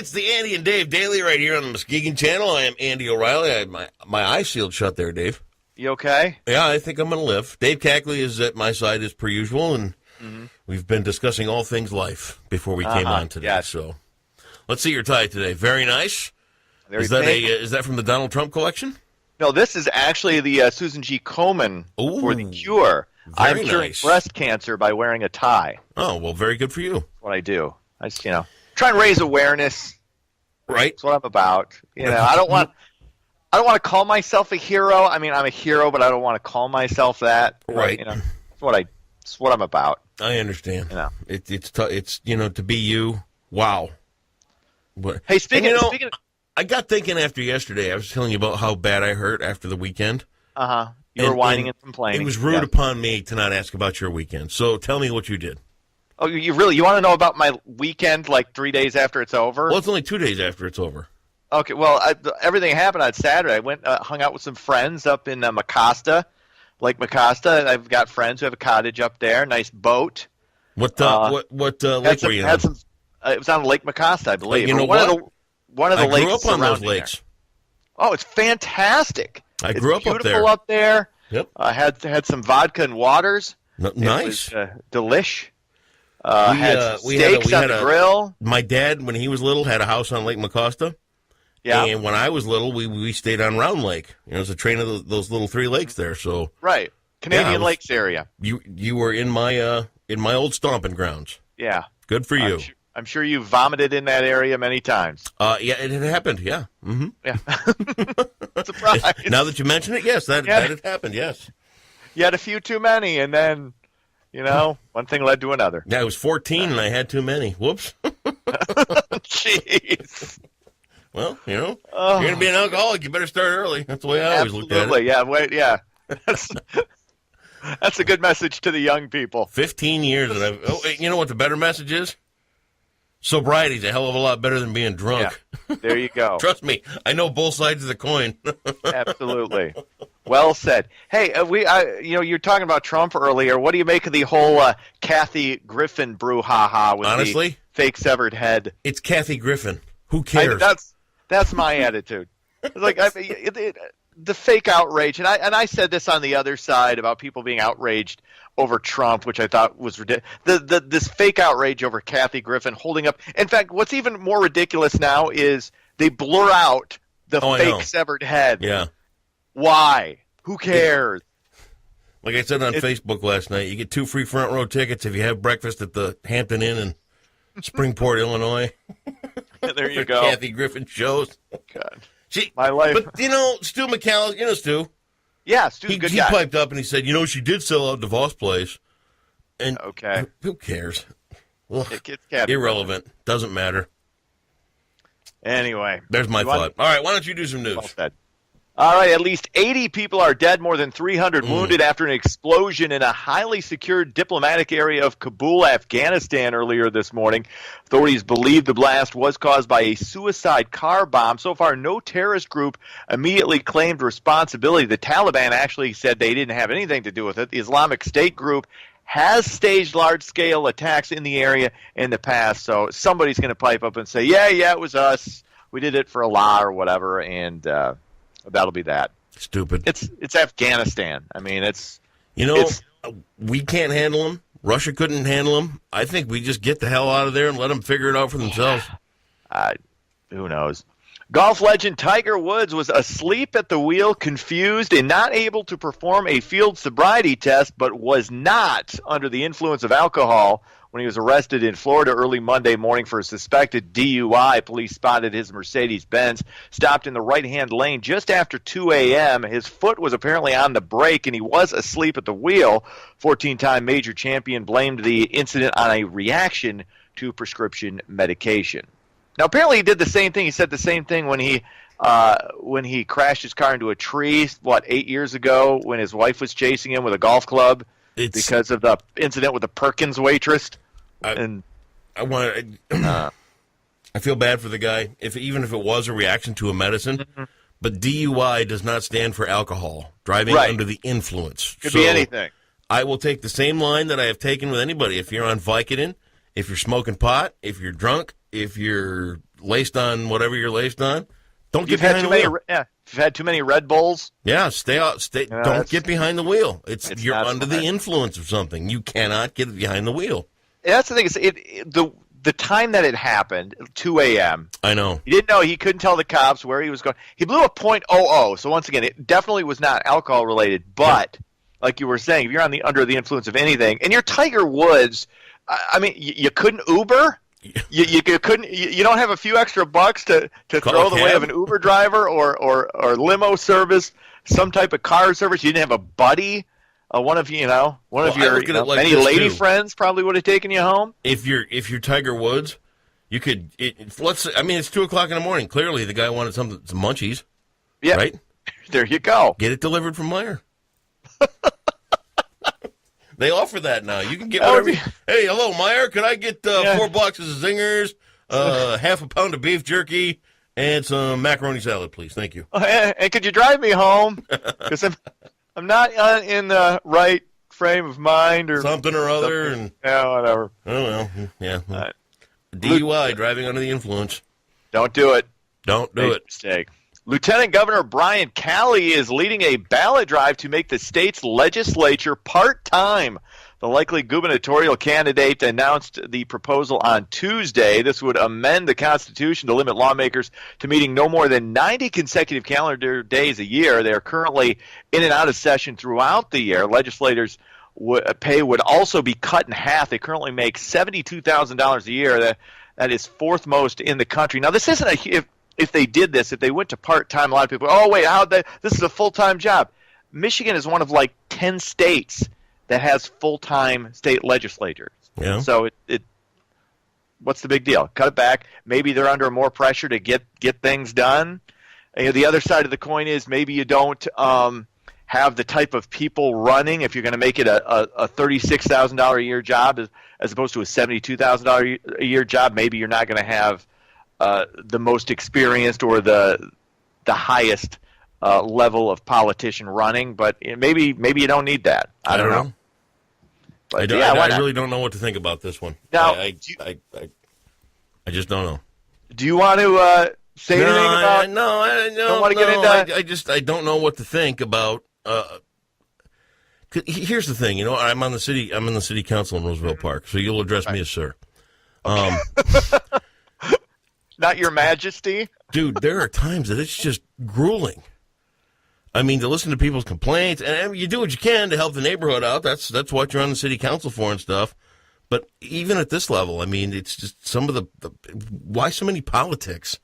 it's the Andy and Dave Daily right here on the Muskegon Channel. I am Andy O'Reilly. I have my eye shield shut there, Dave. You okay? Yeah, I think I'm going to live. Dave Cackley is at my side as per usual, and we've been discussing all things life before we came on today. Yes. So let's see your tie today. Very nice. Very Is that from the Donald Trump collection? No, this is actually the Susan G. Komen for the cure. I'm curing breast cancer by wearing a tie. Oh, well, very good for you. That's what I do. I just, try and raise awareness. Right. That's what I'm about. I don't want to call myself a hero. I mean, I'm a hero, but I don't want to call myself that. Right. It's what I'm about. I understand. It's to be you. Wow. But, hey, speaking of, I got thinking after yesterday. I was telling you about how bad I hurt after the weekend. You were whining and complaining. It was rude upon me to not ask about your weekend. So tell me what you did. Oh, you want to know about my weekend like 3 days after it's over? Well, it's only 2 days after it's over. Okay, well, everything happened on Saturday. I went hung out with some friends up in Mecosta, Lake Mecosta. I've got friends who have a cottage up there, nice boat. What lake were you on? It was on Lake Mecosta, I believe. You know what? One of the lakes grew up on those lakes. There. Oh, it's fantastic. I grew up up there. It's beautiful up there. Yep. Had some vodka and waters. Nice. It was delish. Had steaks on the grill. My dad, when he was little, had a house on Lake Mecosta. Yeah. And when I was little, we stayed on Round Lake. It was a train of those little three lakes there. So right, Canadian Lakes area. You were in my old stomping grounds. Yeah. Good for you. I'm sure you vomited in that area many times. Yeah, it had happened. Yeah. Mm-hmm. Yeah. Surprise. Now that you mention it, yes, that had happened. Yes. You had a few too many, and then, one thing led to another. Yeah, I was 14 and I had too many. Whoops. Jeez. Well, you're going to be an alcoholic. You better start early. That's the way I always looked at it. Yeah. That's a good message to the young people. 15 years, and you know what the better message is? Sobriety's a hell of a lot better than being drunk. Yeah. There you go. Trust me, I know both sides of the coin. Absolutely. Well said. Hey, you're talking about Trump earlier. What do you make of the whole Kathy Griffin brouhaha with the fake severed head? It's Kathy Griffin. Who cares? That's my attitude. Like the fake outrage, and I said this on the other side about people being outraged over Trump, which I thought was ridiculous. This fake outrage over Kathy Griffin holding up. In fact, what's even more ridiculous now is they blur out the fake severed head. Yeah. Why? Who cares? Like I said on Facebook last night, you get 2 free front row tickets if you have breakfast at the Hampton Inn in Springport, There you go. Kathy Griffin shows. God. My life. But, Stu McCallum, Stu. Yeah, Stu's a good guy. He piped up and he said, she did sell out DeVos Place. And okay. Who cares? Irrelevant. Doesn't matter. Anyway. There's my thought. All right, why don't you do some news? Well said. All right, at least 80 people are dead, more than 300 wounded after an explosion in a highly secured diplomatic area of Kabul, Afghanistan earlier this morning. Authorities believe the blast was caused by a suicide car bomb. So far, no terrorist group immediately claimed responsibility. The Taliban actually said they didn't have anything to do with it. The Islamic State group has staged large-scale attacks in the area in the past, so somebody's going to pipe up and say, yeah, it was us. We did it for Allah or whatever, and that'll be that. Stupid. It's Afghanistan. I mean, we can't handle them. Russia couldn't handle them. I think we just get the hell out of there and let them figure it out for themselves. Who knows? Golf legend Tiger Woods was asleep at the wheel, confused, and not able to perform a field sobriety test, but was not under the influence of alcohol when he was arrested in Florida early Monday morning for a suspected DUI. Police spotted his Mercedes-Benz stopped in the right-hand lane just after 2 a.m. His foot was apparently on the brake, and he was asleep at the wheel. 14-time major champion blamed the incident on a reaction to prescription medication. Now, apparently he did the same thing. He said the same thing when he crashed his car into a tree, 8 years ago, when his wife was chasing him with a golf club because of the incident with the Perkins waitress. I feel bad for the guy, even if it was a reaction to a medicine. But DUI does not stand for alcohol, driving under the influence. Could be anything. I will take the same line that I have taken with anybody. If you're on Vicodin, if you're smoking pot, if you're drunk, if you're laced on whatever you're laced on, don't get You've had behind too the many. wheel. Yeah, you've had too many Red Bulls. Yeah, stay out. Don't that's- get behind the wheel. You're not under smart. the influence of something. You cannot get behind the wheel. That's the thing. Is the time that it happened, 2 a.m. I know. He didn't know. He couldn't tell the cops where he was going. He blew a .00. So once again, it definitely was not alcohol related. But like you were saying, if you're under the influence of anything, and you're Tiger Woods, I mean, you couldn't Uber. You couldn't. You don't have a few extra bucks to throw the way of an Uber driver or limo service, some type of car service. You didn't have a buddy. One of your many lady friends probably would have taken you home. If you're Tiger Woods, you could. It's 2:00 in the morning. Clearly, the guy wanted some munchies. Yeah, right. There you go. Get it delivered from Meijer. They offer that now. You can get whatever. Hey, hello, Meijer. Could I get 4 boxes of Zingers, half a pound of beef jerky, and some macaroni salad, please? Thank you. And could you drive me home? Because I'm not in the right frame of mind or something or other. And whatever. Oh, well, yeah. DUI, driving under the influence. Don't do it. Don't do it. Mistake. Lieutenant Governor Brian Calley is leading a ballot drive to make the state's legislature part-time. The likely gubernatorial candidate announced the proposal on Tuesday. This would amend the Constitution to limit lawmakers to meeting no more than 90 consecutive calendar days a year. They are currently in and out of session throughout the year. Legislators' pay would also be cut in half. They currently make $72,000 a year. That is fourth most in the country. Now, this isn't if they did this, if they went to part-time, a lot of people, this is a full-time job. Michigan is one of like 10 states that has full-time state legislators. Yeah. So what's the big deal? Cut it back. Maybe they're under more pressure to get things done. And the other side of the coin is maybe you don't have the type of people running. If you're going to make it a $36,000 a year job as opposed to a $72,000 a year job, maybe you're not going to have the most experienced or the highest level of politician running, but maybe you don't need that. I don't know. But I really don't know what to think about this one. Now, I just don't know. Do you want to say anything about? No. Don't want to get into. I don't know what to think about. Here's the thing, I'm in the city council in Roosevelt Park, so you'll address me as sir. Not your majesty. Dude, there are times that it's just grueling. I mean, to listen to people's complaints, and you do what you can to help the neighborhood out. That's what you're on the city council for and stuff. But even at this level, I mean, it's just some of the why so many politics?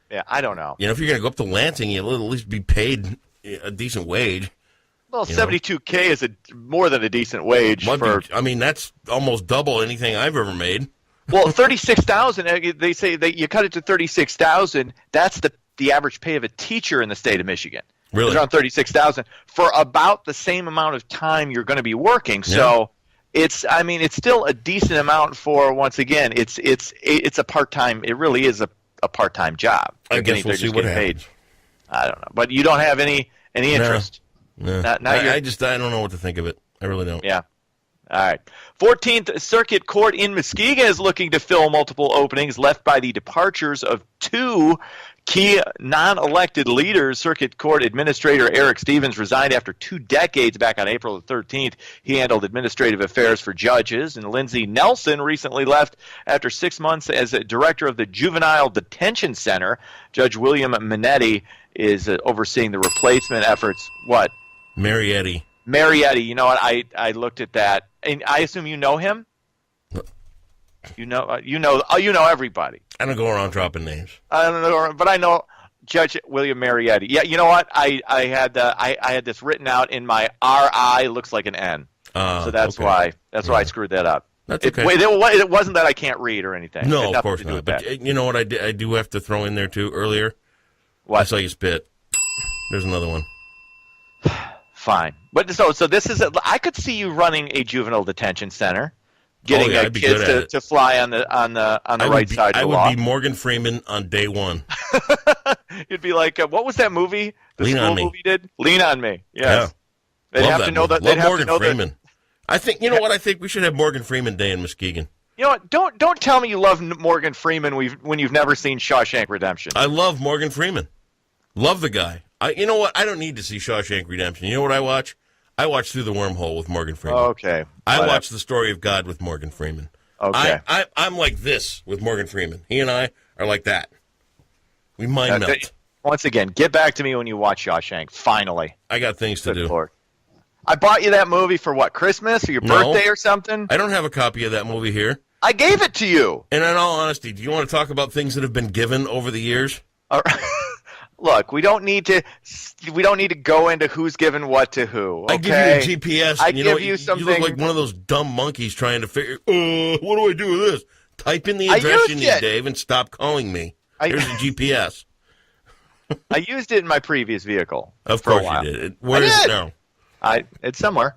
Yeah, I don't know. If you're going to go up to Lansing, you'll at least be paid a decent wage. Well, $72K is more than a decent wage. That's almost double anything I've ever made. Well, $36,000. They say that you cut it to $36,000. That's the average pay of a teacher in the state of Michigan. Really, it's around $36,000 for about the same amount of time you're going to be working. So it's still a decent amount for. Once again, it's a part-time. It really is a part-time job. I guess we'll see what happens. I don't know, but you don't have any interest. No. I don't know what to think of it. I really don't. Yeah. All right. 14th Circuit Court in Muskegon is looking to fill multiple openings left by the departures of 2 key non-elected leaders. Circuit Court Administrator Eric Stevens resigned after 2 decades back on April the 13th. He handled administrative affairs for judges. And Lindsey Nelson recently left after 6 months as a director of the Juvenile Detention Center. Judge William Minetti is overseeing the replacement efforts. What? Marietti. You know what? I looked at that, and I assume you know him. You know everybody. I don't go around dropping names. I don't know, but I know Judge William Marietti. Yeah, you know what? I had this written out in my RI. Looks like an N. So that's why I screwed that up. That's okay. It wasn't that I can't read or anything. No, of course not. But you know what? I do have to throw in there too. Earlier, what? I saw you spit. There's another one. Fine, but so this is. I could see you running a juvenile detention center, getting kids to fly on the right side of the law. I would be Morgan Freeman on day one. You'd be like, what was that movie? Lean on Me. Movie did Lean on Me. Yes. Yeah. They'd have to know that. Love Morgan Freeman. I think what I think we should have Morgan Freeman Day in Muskegon. You know what? Don't tell me you love Morgan Freeman when you've never seen Shawshank Redemption. I love Morgan Freeman. Love the guy. You know what? I don't need to see Shawshank Redemption. You know what I watch? I watch Through the Wormhole with Morgan Freeman. Okay. I watch The Story of God with Morgan Freeman. Okay. I'm like this with Morgan Freeman. He and I are like that. We mind melt. Once again, get back to me when you watch Shawshank. Finally. I got things to do. Lord. I bought you that movie for what, Christmas or your birthday or something? I don't have a copy of that movie here. I gave it to you. And in all honesty, do you want to talk about things that have been given over the years? All right. Look, we don't need to go into who's given what to who. Okay? I give you a GPS. I And you give you something. You look like one of those dumb monkeys trying to figure. What do I do with this? Type in the address you need, Dave, and stop calling me. Here's the GPS. I used it in my previous vehicle. Of course you did. Where is it now? It's somewhere.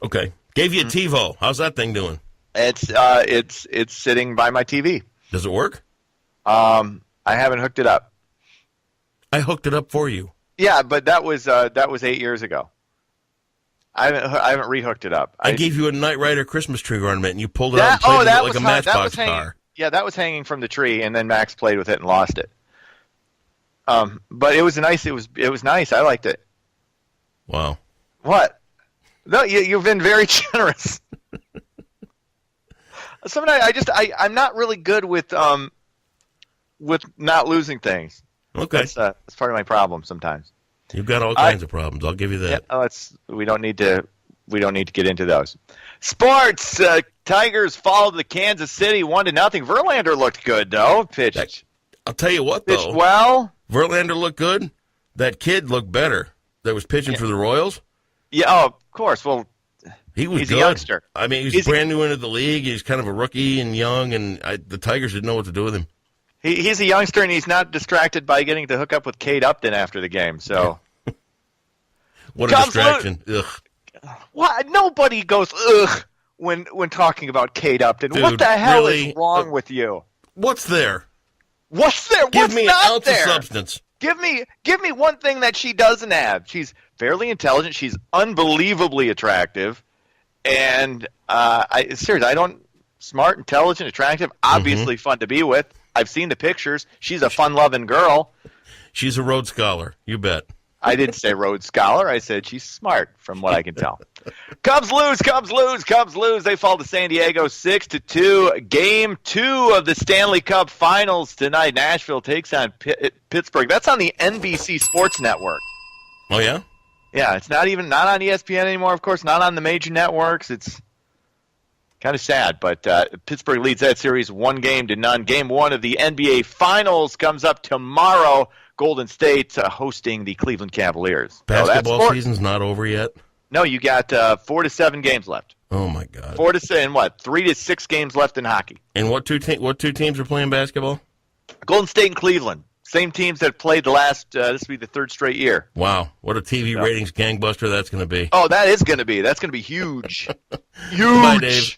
Okay. Gave you a TiVo. How's that thing doing? It's sitting by my TV. Does it work? I haven't hooked it up. I hooked it up for you. Yeah, but that was 8 years ago. I haven't rehooked it up. I gave you a Knight Rider Christmas tree ornament, and you pulled it out and played with it like a Matchbox car. Yeah, that was hanging from the tree, and then Max played with it and lost it. But it was nice. It was nice. I liked it. Wow. What? No, you've been very generous. Sometimes I'm not really good with not losing things. Okay. That's part of my problem sometimes. You've got all kinds of problems. I'll give you that. Yeah, we don't need to get into those. Sports. Tigers fall to the Kansas City 1-0. Verlander looked good though. Pitched. I'll tell you what though. Pitched well. Verlander looked good. That kid looked better. That was pitching for the Royals. Yeah. Oh, of course. Well, he was he's good. a youngster. I mean, he's brand new into the league. He's kind of a rookie and young, and the Tigers didn't know what to do with him. He's a youngster, and he's not distracted by getting to hook up with Kate Upton after the game. So, what a distraction! Ugh. What? Nobody goes ugh when talking about Kate Upton. Dude, what the hell really? is wrong with you? What's there? What's there? Give What's me not an ounce there? of substance. Give me one thing that she doesn't have. She's fairly intelligent. She's unbelievably attractive, and smart, intelligent, attractive, obviously fun to be with. I've seen the pictures. She's a fun-loving girl. She's a Rhodes Scholar. You bet. I didn't say Rhodes Scholar. I said she's smart, from what I can tell. Cubs lose. They fall to San Diego 6-2. Game 2 of the Stanley Cup Finals tonight. Nashville takes on Pittsburgh. That's on the NBC Sports Network. Oh yeah. Yeah, it's not on ESPN anymore. Of course, not on the major networks. It's kind of sad, but Pittsburgh leads that series 1-0. Game 1 of the NBA Finals comes up tomorrow. Golden State hosting the Cleveland Cavaliers. Basketball season's not over yet? No, you got 4 to 7 games left. Oh, my God. 4 to 7, 3 to 6 games left in hockey. And what two teams are playing basketball? Golden State and Cleveland. Same teams that played the last, this will be the third straight year. Wow. What a TV ratings gangbuster that's going to be. Oh, that is going to be. That's going to be huge. Huge. Goodbye, Dave.